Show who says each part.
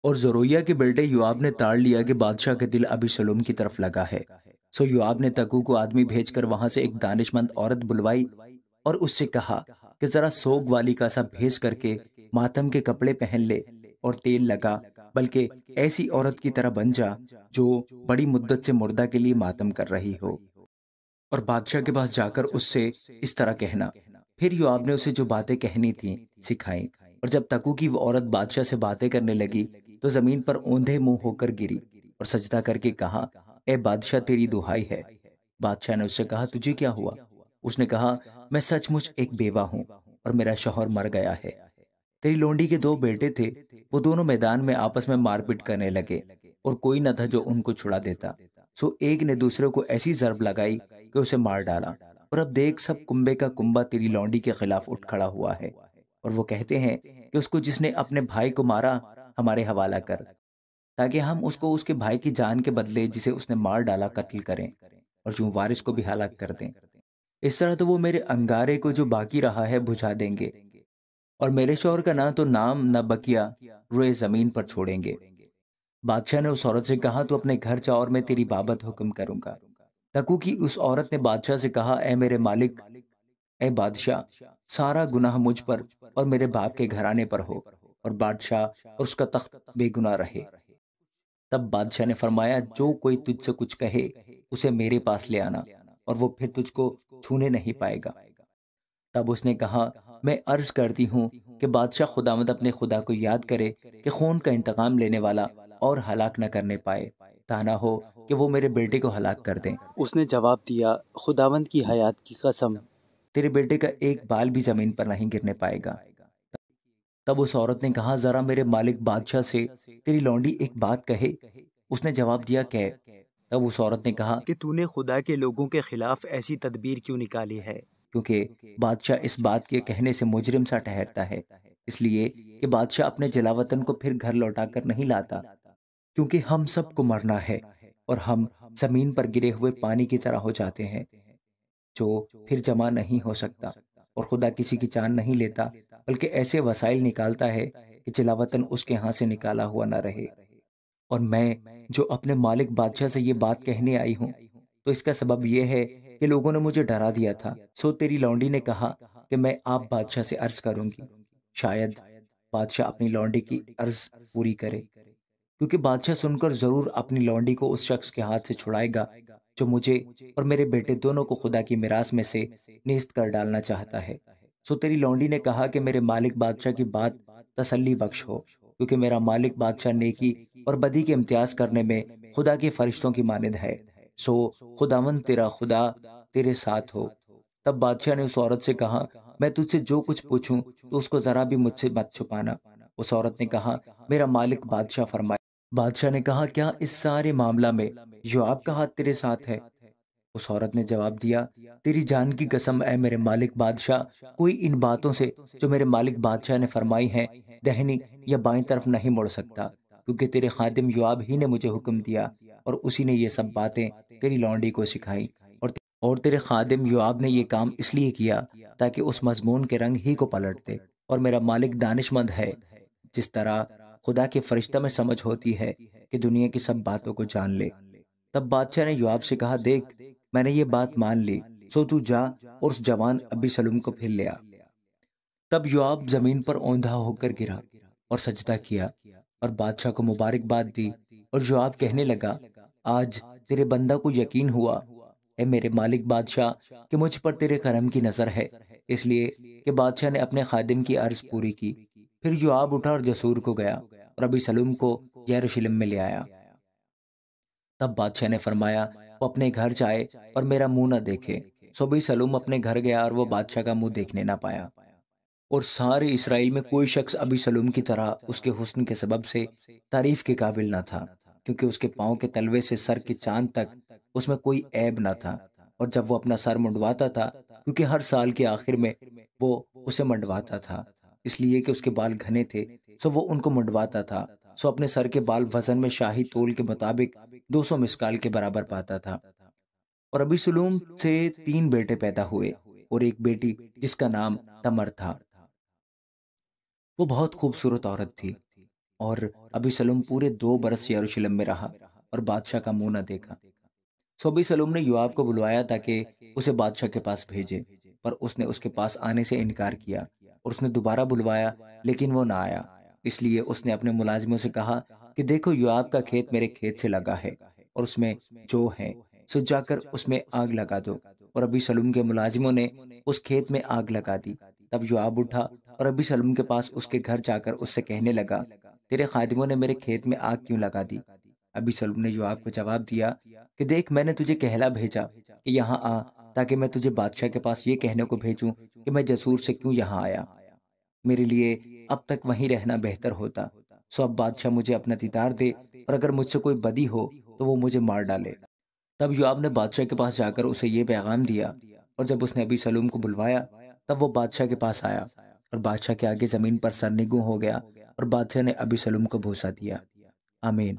Speaker 1: اور زرویہ کے بیٹے یوآب نے تاڑ لیا کہ بادشاہ کا دل ابی سلم کی طرف لگا ہے۔ سو یوآب نے تکو کو آدمی بھیج کر وہاں سے ایک دانشمند عورت بلوائی اور اس سے کہا کہ ذرا سوگ والی کا سا بھیج کر کے ماتم کے کپڑے پہن لے اور تیل لگا، بلکہ ایسی عورت کی طرح بن جا جو بڑی مدت سے مردہ کے لیے ماتم کر رہی ہو، اور بادشاہ کے پاس جا کر اس سے اس طرح کہنا۔ پھر یوآب نے اسے جو باتیں کہنی تھیں سکھائیں، اور جب تکو کی وہ عورت بادشاہ سے باتیں کرنے لگی تو زمین پر اوندھے منہ ہو کر گری اور سجدہ کر کے کہا، اے بادشاہ تیری دہائی ہے۔ بادشاہ نے اس سے کہا، تجھے کیا ہوا؟ اس نے کہا، میں سچ مچ ایک بیوہ ہوں اور میرا شوہر مر گیا ہے۔ تیری لونڈی کے دو بیٹے تھے، وہ دونوں میدان میں آپس میں مار پیٹ کرنے لگے اور کوئی نہ تھا جو ان کو چھڑا دیتا۔ سو ایک نے دوسرے کو ایسی ضرب لگائی کہ اسے مار ڈالا، اور اب دیکھ سب کنبے کا کنبا تیری لونڈی کے خلاف اٹھ کھڑا ہوا ہے، اور وہ کہتے ہیں کہ اس کو جس نے اپنے بھائی کو مارا ہمارے حوالہ کر، تاکہ ہم اس کو اس کے بھائی کی جان کے بدلے جسے اس نے مار ڈالا قتل کریں، اور جو وارث کو بھی ہلاک کر دیں۔ اس طرح تو وہ میرے انگارے کو جو باقی رہا ہے بجھا دیں گے، اور میرے شوہر کا نہ تو نام نہ بقیہ روئے زمین پر چھوڑیں گے۔ بادشاہ نے اس عورت سے کہا، تو اپنے گھر جا اور میں تیری بابت حکم کروں گا۔ تکو کی اس عورت نے بادشاہ سے کہا، اے میرے مالک، اے بادشاہ، سارا گناہ مجھ پر اور میرے باپ کے گھرانے پر ہو، اور بادشاہ اور اس کا تخت بے گناہ رہے۔ تب بادشاہ نے فرمایا، جو کوئی تجھ سے کچھ کہے اسے میرے پاس لے آنا، اور وہ پھر تجھ کو چھونے نہیں پائے گا۔ تب اس نے کہا، میں عرض کرتی ہوں کہ بادشاہ خداوند اپنے خدا کو یاد کرے کہ خون کا انتقام لینے والا اور ہلاک نہ کرنے پائے، تا نہ ہو کہ وہ میرے بیٹے کو ہلاک کر دیں۔
Speaker 2: اس نے جواب دیا، خداوند کی حیات کی قسم،
Speaker 1: تیرے بیٹے کا ایک بال بھی زمین پر نہیں گرنے پائے گا۔ تب اس عورت نے کہا، ذرا میرے مالک بادشاہ سے تیری لونڈی ایک بات کہے۔ اس نے جواب دیا، کہ تب اس عورت نے کہا،
Speaker 2: کہ تو نے خدا کے لوگوں کے خلاف ایسی تدبیر کیوں نکالی ہے؟
Speaker 1: کیونکہ بادشاہ اس بات کے کہنے سے مجرم سا ٹھہرتا ہے، اس لیے کہ بادشاہ اپنے جلاوطن کو پھر گھر لوٹا کر نہیں لاتا، کیونکہ ہم سب کو مرنا ہے اور ہم زمین پر گرے ہوئے پانی کی طرح ہو جاتے ہیں جو پھر جمع نہیں ہو سکتا، اور خدا کسی کی جان نہیں لیتا بلکہ ایسے وسائل نکالتا ہے کہ جلاوطن اس کے ہاں سے نکالا ہوا نہ رہے۔ اور میں جو اپنے مالک بادشاہ سے یہ بات کہنے آئی ہوں، تو اس کا سبب یہ ہے کہ لوگوں نے مجھے ڈرا دیا تھا۔ سو تیری لونڈی نے کہا کہ میں آپ بادشاہ سے عرض کروں گی، شاید بادشاہ اپنی لونڈی کی عرض پوری کرے، کیونکہ بادشاہ سن کر ضرور اپنی لونڈی کو اس شخص کے ہاتھ سے چھڑائے گا جو مجھے اور میرے بیٹے دونوں کو خدا کی میراث میں سے نیست کر ڈالنا چاہتا ہے۔ سو تیری لونڈی نے کہا کہ میرے مالک بادشاہ کی بات تسلی بخش ہو، کیونکہ میرا مالک بادشاہ نیکی اور بدی کے امتیاز کرنے میں خدا کے فرشتوں کی مانند ہے۔ سو خداوند تیرا خدا تیرے ساتھ ہو۔ تب بادشاہ نے اس عورت سے کہا، میں تجھ سے جو کچھ پوچھوں تو اس کو ذرا بھی مجھ سے مت چھپانا۔ اس عورت نے کہا، میرا مالک بادشاہ فرمائے۔ بادشاہ نے کہا، کیا اس سارے معاملہ میں یوآب کا ہاتھ تیرے ساتھ ہے؟ اس عورت نے جواب دیا، تیری جان کی قسم اے میرے مالک بادشاہ، کوئی ان باتوں سے جو میرے مالک بادشاہ نے فرمائی ہیں دہنی یا بائیں طرف نہیں مڑ سکتا، کیونکہ تیرے خادم یوآب ہی نے مجھے حکم دیا اور اسی نے یہ سب باتیں تیری لونڈی کو سکھائیں، اور تیرے خادم یوآب نے یہ کام اس لیے کیا تاکہ اس مضمون کے رنگ ہی کو پلٹ دے۔ اور میرا مالک دانش مند ہے، جس طرح خدا کے فرشتہ میں سمجھ ہوتی ہے کہ دنیا کی سب باتوں کو جان لے۔ تب بادشاہ نے یوآب سے کہا، دیکھ میں نے یہ بات مان لی، سو تو جا اور اس جوان ابی سلم کو پھر لے آ۔ تب یوآب زمین پر اوندھا ہو کر گرا اور سجدہ کیا اور بادشاہ کو مبارکباد دی، اور یوآب کہنے لگا، آج تیرے بندہ کو یقین ہوا اے میرے مالک بادشاہ کہ مجھ پر تیرے کرم کی نظر ہے، اس لیے کہ بادشاہ نے اپنے خادم کی عرض پوری کی۔ پھر یوآب اٹھا اور جسور کو گیا اور ابی سلم کو یروشلم میں لے آیا۔ تب بادشاہ نے فرمایا، وہ اپنے گھر جائے اور میرا منہ نہ دیکھے۔ سو ابی سلم اپنے گھر گیا اور وہ بادشاہ کا منہ دیکھنے نہ پایا۔ اور سارے اسرائیل میں کوئی شخص ابی سلم کی طرح اس کے حسن کے سبب سے تعریف کے قابل نہ تھا، کیونکہ اس کے پاؤں کے تلوے سے سر کے چاند تک اس میں کوئی عیب نہ تھا۔ اور جب وہ اپنا سر منڈواتا تھا، کیونکہ ہر سال کے آخر میں وہ اسے منڈواتا تھا، اس لیے کہ اس کے بال گھنے تھے، سو وہ ان کو منڈواتا تھا، سو اپنے سر کے بال وزن میں شاہی تول کے مطابق 200 مسکال کے برابر پاتا تھا۔ اور ابی سلوم سے 3 بیٹے پیدا ہوئے اور ایک بیٹی جس کا نام تمر تھا۔ وہ بہت خوبصورت عورت تھی اور ابی سلم پورے 2 برس یروشلم میں رہا اور بادشاہ کا منہ نہ دیکھا۔ سو ابی سلم نے یوآب کو بلوایا تاکہ اسے بادشاہ کے پاس بھیجے، پر اس نے اس کے پاس آنے سے انکار کیا، اور اس نے دوبارہ بلوایا لیکن وہ نہ آیا۔ اس لیے اس نے اپنے ملازموں سے کہا کہ دیکھو، یوآب کا کھیت میرے کھیت سے لگا ہے اور اس میں جو ہے، سو جا کر اس میں آگ لگا دو۔ اور ابی سلم کے ملازموں نے اس کھیت میں آگ لگا دی۔ تب یوآب اٹھا اور ابی سلم کے پاس اس کے گھر جا کر اس سے کہنے لگا، تیرے خادموں نے میرے کھیت میں آگ کیوں لگا دی؟ ابی سلم نے یوآب کو جواب دیا کہ دیکھ، میں نے تجھے کہلا بھیجا کہ یہاں آ، تاکہ میں تجھے بادشاہ کے پاس یہ کہنے کو بھیجوں کہ میں جسور سے کیوں یہاں آیا۔ میرے لیے اب تک وہیں رہنا بہتر ہوتا۔ سو اب بادشاہ مجھے اپنا دیدار دے، اور اگر مجھ سے کوئی بدی ہو تو وہ مجھے مار ڈالے۔ تب یوآب نے بادشاہ کے پاس جا کر اسے یہ پیغام دیا، اور جب اس نے ابی سلم کو بلوایا تب وہ بادشاہ کے پاس آیا، اور بادشاہ کے آگے زمین پر سرنگوں ہو گیا، اور بادشاہ نے ابی سلم کو بوسہ دیا۔ آمین۔